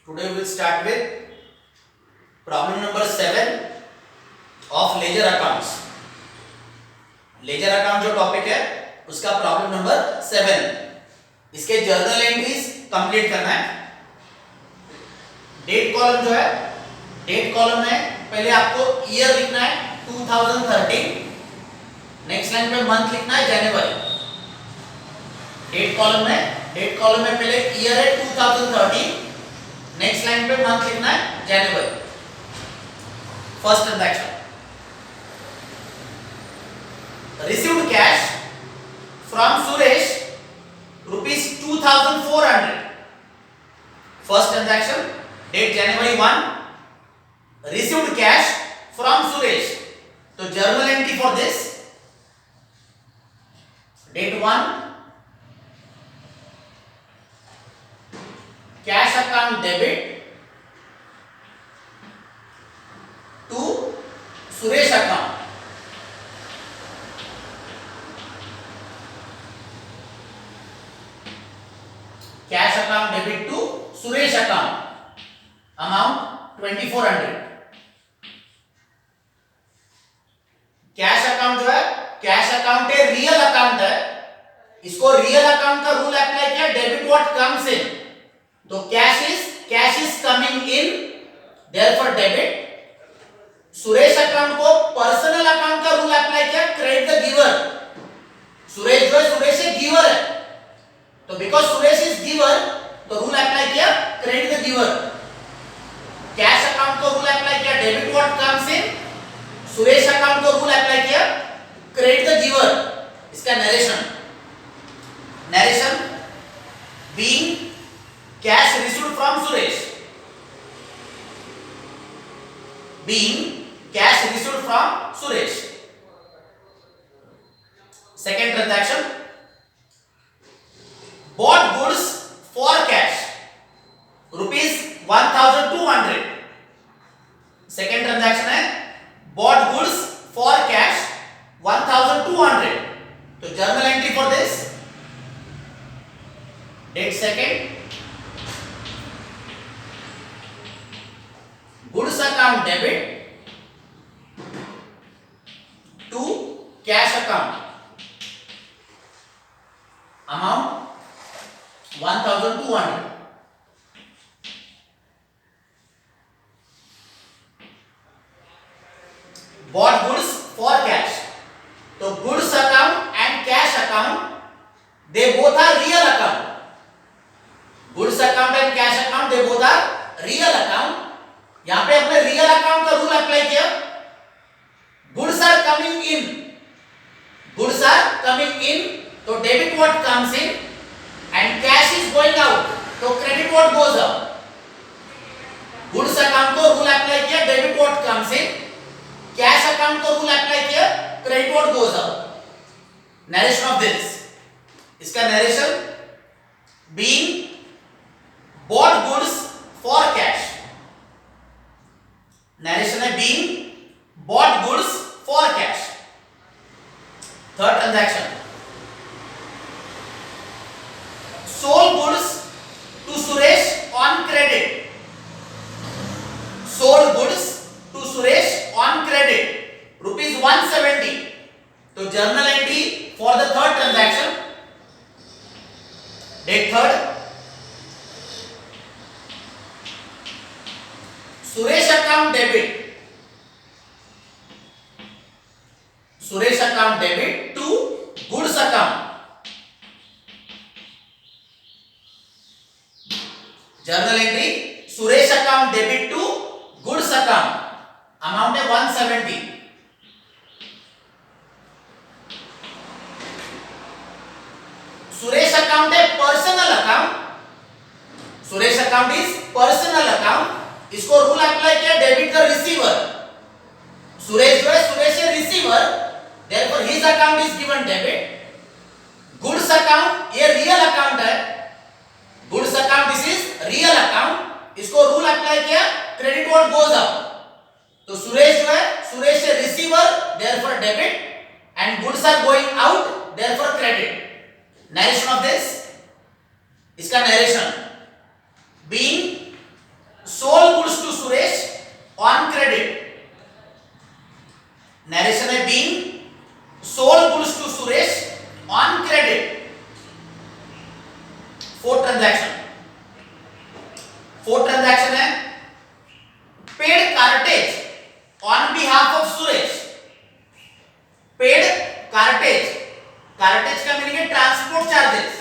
Today we will start with problem number 7 of ledger accounts. Ledger account जो topic है उसका problem number 7. इसके journal entries complete करना है. डेट कॉलम जो है, डेट कॉलम में पहले आपको ईयर लिखना है 2013. नेक्स्ट लाइन पे मंथ लिखना है जनवरी. डेट कॉलम में पहले ईयर है 2013. नेक्स्ट लाइन पे मंथ लिखना है जनवरी. First transaction, received cash from Suresh rupees 2400. First transaction, date January 1, received cash from Suresh. So journal entry for this, date 1, cash account debit to Suresh account. Cash account debit to Suresh account, amount 2400. Cash account जो है, cash account है real account है. इसको real account का rule apply किया, debit what comes in. तो cash is coming in, therefore debit. Suresh account को personal account का रूल अप्लाई किया, क्रेडिट द गिवर. सुरेश जो है, सुरेश एक गिवर है, तो बिकॉज सुरेश इज गिवर तो रूल अप्लाई किया credit the giver. Cash account को रूल अप्लाई किया debit what comes in. Suresh account को रूल अप्लाई किया क्रेडिट द गिवर. इसका narration being cash received from Suresh, being cash received from Suresh. Second transaction, bought goods for cash rupees 1200. Second transaction है bought goods for cash 1200. तो journal entry for this, date second, goods account debit to cash account, amount 1200. Bought goods for cash. तो goods account and cash account, they both are real account. Goods account and cash account, they both are real account. यहां पे अपने real account का rule apply किया. Goods are coming in, goods are coming in, तो debit what comes in and cash is going out, तो credit what goes out. Goods account को rule apply किया debit what comes in, cash account को rule apply किया credit what goes out. Narration of this, इसका narration being bought goods for cash. Narration है being bought goods for cash. Third transaction, sold goods to Suresh on credit. Sold goods to Suresh on credit rupees 170. तो journal entry for the third transaction, date 3rd, Suresh account debit, Suresh account debit to goods account. Journal entry, Suresh account debit to goods account, amount है 170. Suresh account है personal account, Suresh account is personal account. इसको rule apply किया debit the receiver. Suresh जो है, सुरेश है receiver, therefore his account is given debit. Goods account ये real account है, goods account this is real account. इसको रूल अप्लाई किया क्रेडिट व्हाट गोज आउट. तो सुरेश जो है, सुरेश है receiver, therefore debit, and goods are going out, therefore credit. Narration of this, इसका narration being fourth transaction है paid cartage on behalf of Suresh. Paid cartage, cartage का meaning है transport charges.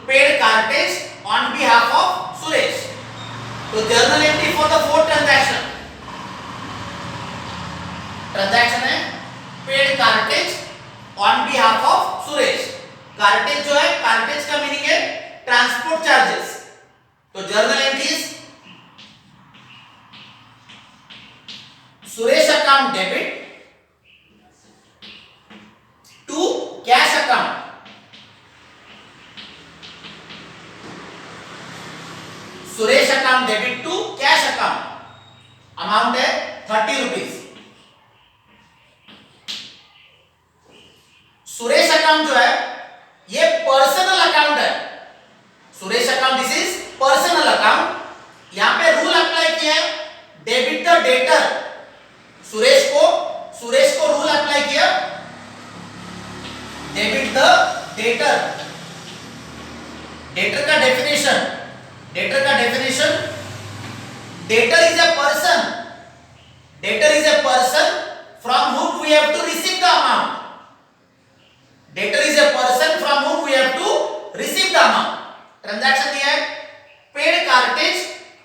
Paid cartage on behalf of Suresh. तो journal entry for the fourth transaction, transaction है paid cartage on behalf of Suresh. Cartage जो है, cartage का meaning है transport charges. तो journal entries Suresh account debit to cash account. Suresh account debit to cash account. Amount है 30 rupees. Suresh account जो है ये पर्सनल अकाउंट है। Suresh account this is personal account. यहां पे रूल अप्लाई किया है डेबिट द डेटर। सुरेश को रूल अप्लाई किया डेबिट द डेटर। डेटर का definition, debtor is a person, debtor is a person from whom we have to receive the amount। Debtor is a person from whom we have to receive the amount। Transaction दिया है paid cartage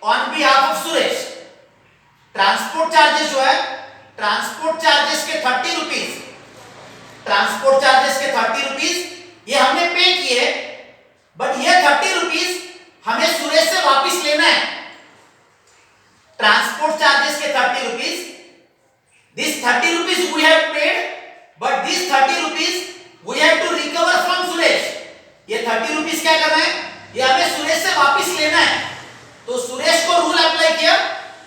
on behalf of Suresh. Transport charges जो है, transport charges के 30 rupees, transport charges के 30 rupees ये हमने पे किए, बट ये 30 रुपीज हमें सुरेश से वापस लेना है। ट्रांसपोर्ट चार्जेस के 30 rupees, this 30 rupees we have paid, but this 30 rupees we have to recover from Suresh. ये 30 रुपीज क्या करना है, ये हमें सुरेश से वापस लेना है। तो सुरेश को रूल अप्लाई किया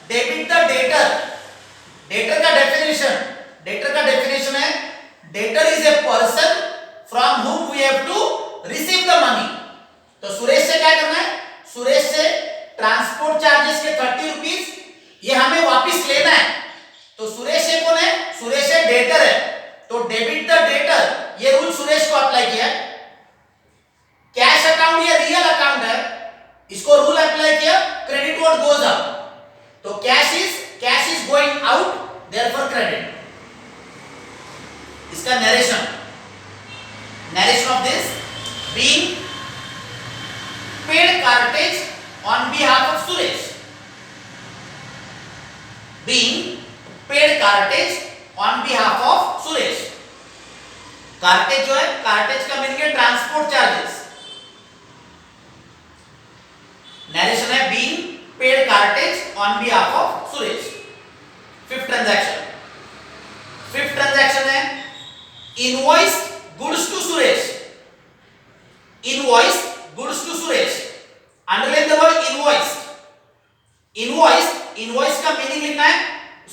डेबिट द डेटर। डेटर का डेफिनेशन है debtor is a person from whom we have to receive the money। तो सुरेश से क्या करना है, सुरेश से ट्रांसपोर्ट चार्जेस के 30 रुपीज ये हमें वापस लेना है। तो सुरेश ये कौन है, सुरेश है डेटर है। तो डेबिट द डेटर ये रूल सुरेश को अप्लाई किया। कैश अकाउंट ये रियल अकाउंट है, इसको रूल अप्लाई किया क्रेडिट व्हाट गोज आउट। तो cash is going out, therefore credit. इसका narration of this being paid cartage on behalf of Suresh, being paid cartage on behalf of Suresh. Cartage जो है, cartage का meaning है transport charges. Narration है being paid cartage on behalf of Suresh. Fifth transaction है invoiced goods to Suresh. Invoiced goods to Suresh, underline the word invoiced. Invoice का meaning लिखना है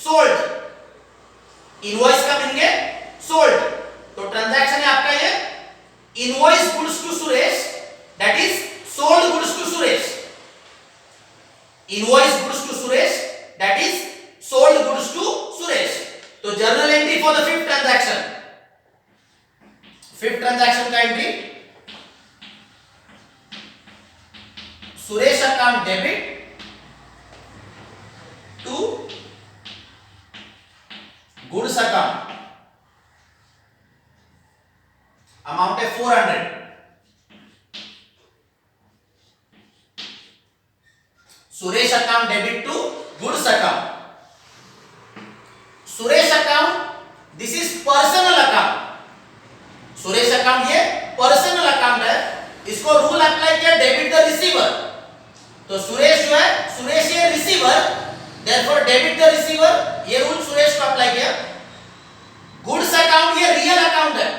sold. Invoice का मीनिंग है सोल्ड। तो ट्रांजैक्शन है आपका ये invoice goods to Suresh, that is sold goods to Suresh. Invoice goods to Suresh, that is sold goods to Suresh. तो journal entry for the fifth transaction, fifth transaction का entry Suresh account debit to goods account. Amount है 400। Suresh account debit to goods account. Suresh account this is personal account. Suresh account ये personal account है, इसको rule apply किया debit the receiver. तो सुरेश जो है, सुरेश ये receiver, therefore debit the receiver, ये रूल सुरेश को अप्लाई किया। गुड्स अकाउंट ये रियल अकाउंट है,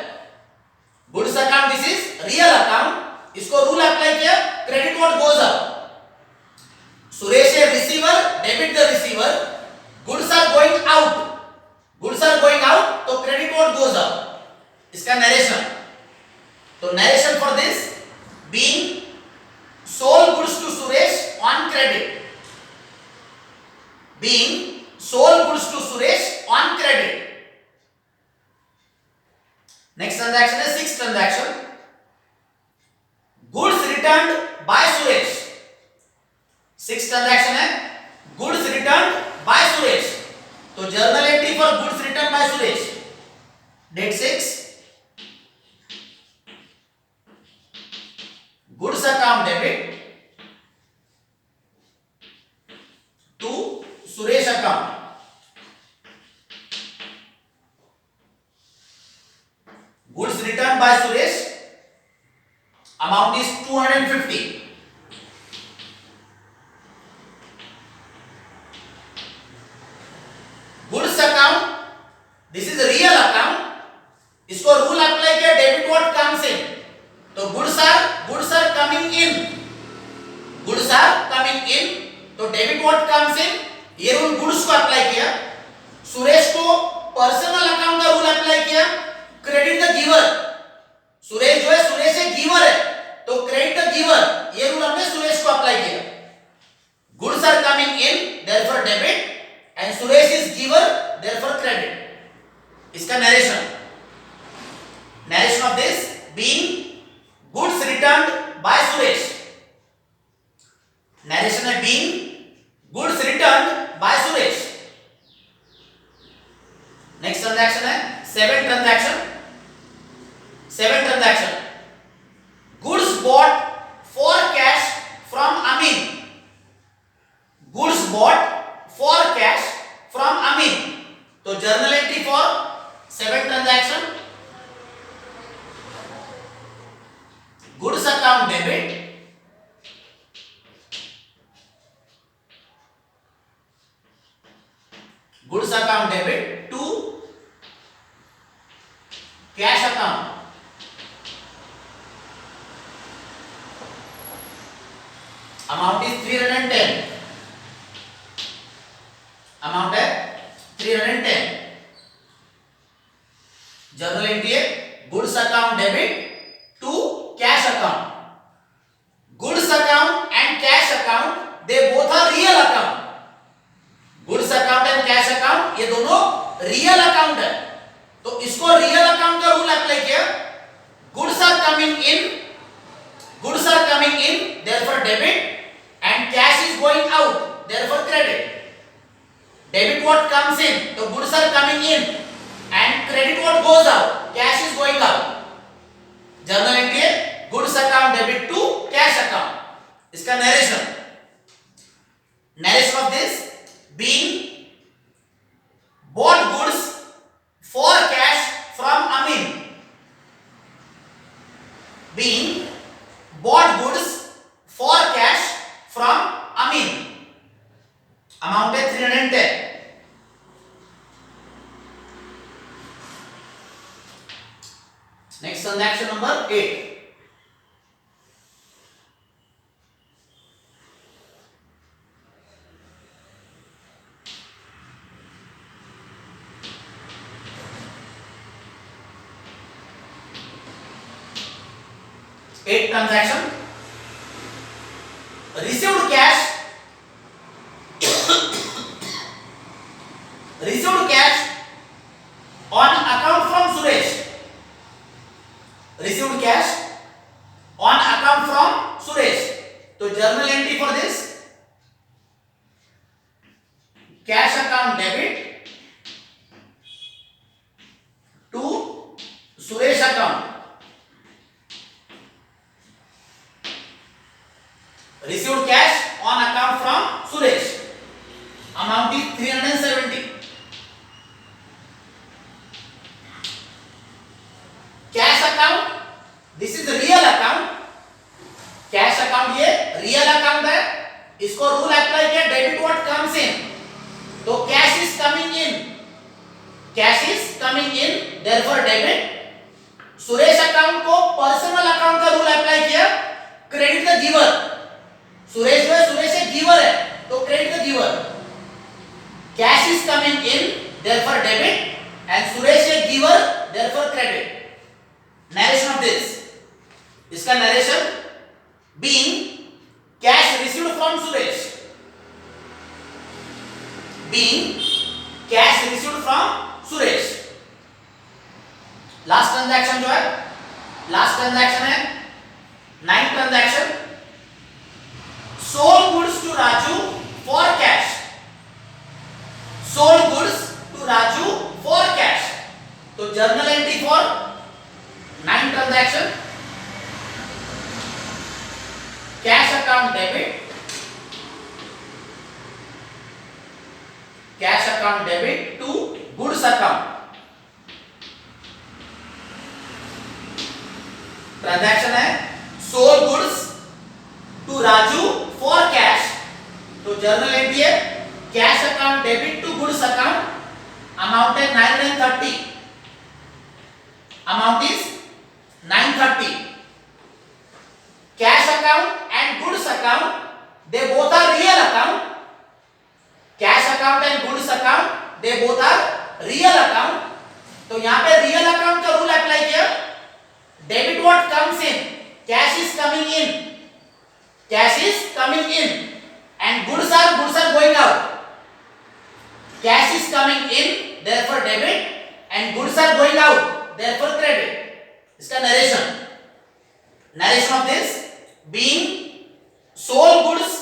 goods account this is real account, इसको रूल अप्लाई किया credit what goes out. Suresh है receiver, debit the receiver, goods are going out, goods are going out, तो credit what goes out. इसका narration, तो narration for this being sold goods to Suresh on credit, being sold goods to Suresh on credit। Next transaction is sixth transaction, goods returned by Suresh। 6 transaction है goods return by Suresh. तो journal entry for goods return by Suresh, date 6, goods account debit to Suresh account, goods return by Suresh, amount is 250। Goods account, this is real account, इसको rule apply किया, debit what comes in, तो goods are coming in, goods are coming in, तो debit what comes इन, ये rule goods को apply किया। सुरेश को personal account का rule apply किया, क्रेडिट द गिवर, सुरेश जो है सुरेश एक गिवर है, तो क्रेडिट द गिवर, ये रूल हमने सुरेश को अप्लाई किया। Goods are coming in, therefore debit, and Suresh is giver, therefore credit. इसका narration, narration of this being goods returned by Suresh, narration है being goods returned by Suresh. Next transaction है 7 transaction, 7 transaction, goods bought for cash from Amin, goods bought for cash from Amin, तो journal entry for 7 transaction, goods account debit goods account debit to cash account, amount is 310, amount है 310, journal entry है goods account debit to cash account, goods account and cash account they both are real account, goods account and cash account ये दोनों real account है, तो इसको real account का rule apply किया, goods are coming in, goods are coming in, therefore debit, and cash is going out, therefore credit. Debit what comes in, तो goods are coming in, and credit what goes out, cash is going out. Journal entry है goods account debit to cash account. इसका narration, narration of this being bought goods for cash from Amin, being bought goods for cash from Amin, amount है 310। Next transaction number 8, transaction, received cash, received cash on account from Suresh, received cash on account from Suresh, तो journal entry for this, cash account debit to Suresh account, received cash on account from Suresh, amount is 370। cash account, this is real account, cash account ये real account है, इसको rule apply किया, debit what comes in, तो cash is coming in, cash is coming in, therefore debit. Suresh account को personal account का rule apply किया, credit the giver, Suresh जो है सुरेश एक गिवर है, तो credit the giver, cash is coming in, therefore debit, and Suresh एक giver, therefore credit. Narration of this, इसका narration being cash received from Suresh, being cash received from Suresh. Last transaction जो है, last transaction है 9 transaction, sold goods to Raju for cash. Sold goods to Raju for cash. तो journal entry for 9 transaction. Cash account debit. Cash account debit to goods account. Transaction है sold goods to Raju for cash. तो journal entry है cash account debit to goods account. Amount है 930. Amount is 930. Cash account and goods account they both are real account. Cash account and goods account they both are real account. तो यहां पे real account का rule apply किया. Debit what comes in, cash is coming in, cash is coming in, and goods are going out. Cash is coming in, therefore debit, and goods are going out, therefore credit. इसका narration of this being sold goods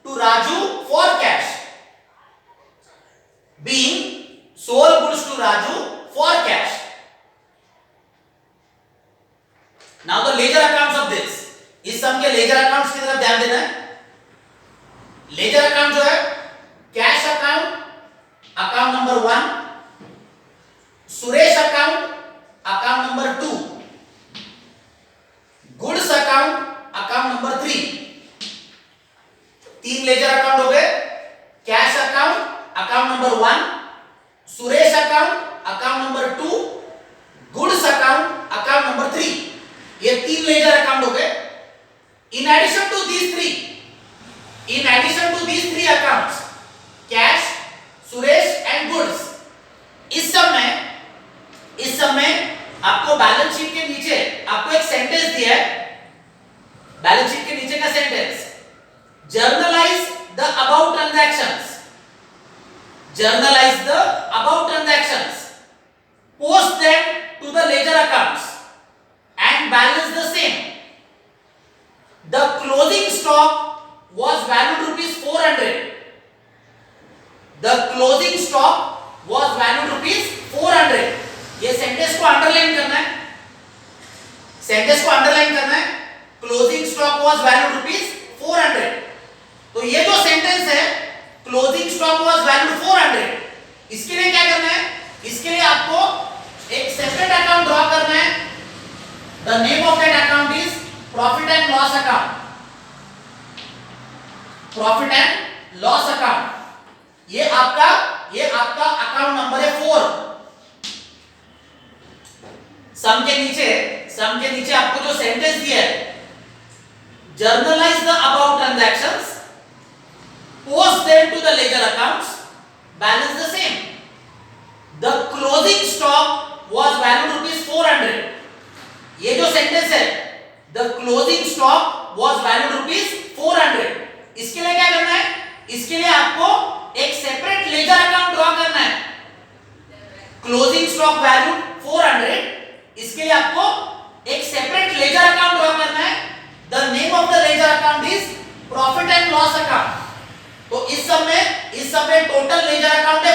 to Raju for cash, being sold goods to Raju for cash. Now the ledger accounts of this. इस सम के ledger accounts की तरफ ध्यान देना है. Ledger account जो है cash account, account number 1, Suresh account, account number 2, goods account, account number 3. 3 ledger account हो गए. Cash account, account number 1, Suresh account, account number 2, goods account, account number 3. ये 3 लेजर अकाउंट हो गए. In addition to these three accounts, cash, Suresh and goods, इस समय आपको balance sheet के नीचे आपको एक सेंटेंस दिया है. बैलेंस शीट के नीचे का sentence, journalize the about transactions. Journalize the about transactions, post them to the ledger accounts and balance the same. The closing stock was valued rupees 400. The closing stock was valued rupees 400. ये sentence को underline करना है. Sentence को underline करना है. Closing stock was valued rupees 400. तो ये जो सेंटेंस है क्लोजिंग स्टॉक was valued 400, इसके लिए क्या करना है? इसके लिए आपको एक सेपरेट अकाउंट ड्रॉ करना है. The name of that account is profit and loss account. Profit and loss account. ये आपका अकाउंट नंबर है 4. सम के नीचे आपको जो सेंटेंस दिया है, journalize the about transactions, post them to the ledger accounts, balance the same. The closing stock was valued rupees 400. ये जो सेंटेंस है the closing stock was valued rupees 400, इसके लिए क्या करना है? इसके लिए आपको एक सेपरेट लेजर अकाउंट ड्रॉ करना है. क्लोजिंग स्टॉक वैल्यूड 400, इसके लिए आपको एक सेपरेट लेजर अकाउंट ड्रॉ करना है. The name of the ledger account is profit and loss account. तो इस सब में टोटल लेजर अकाउंट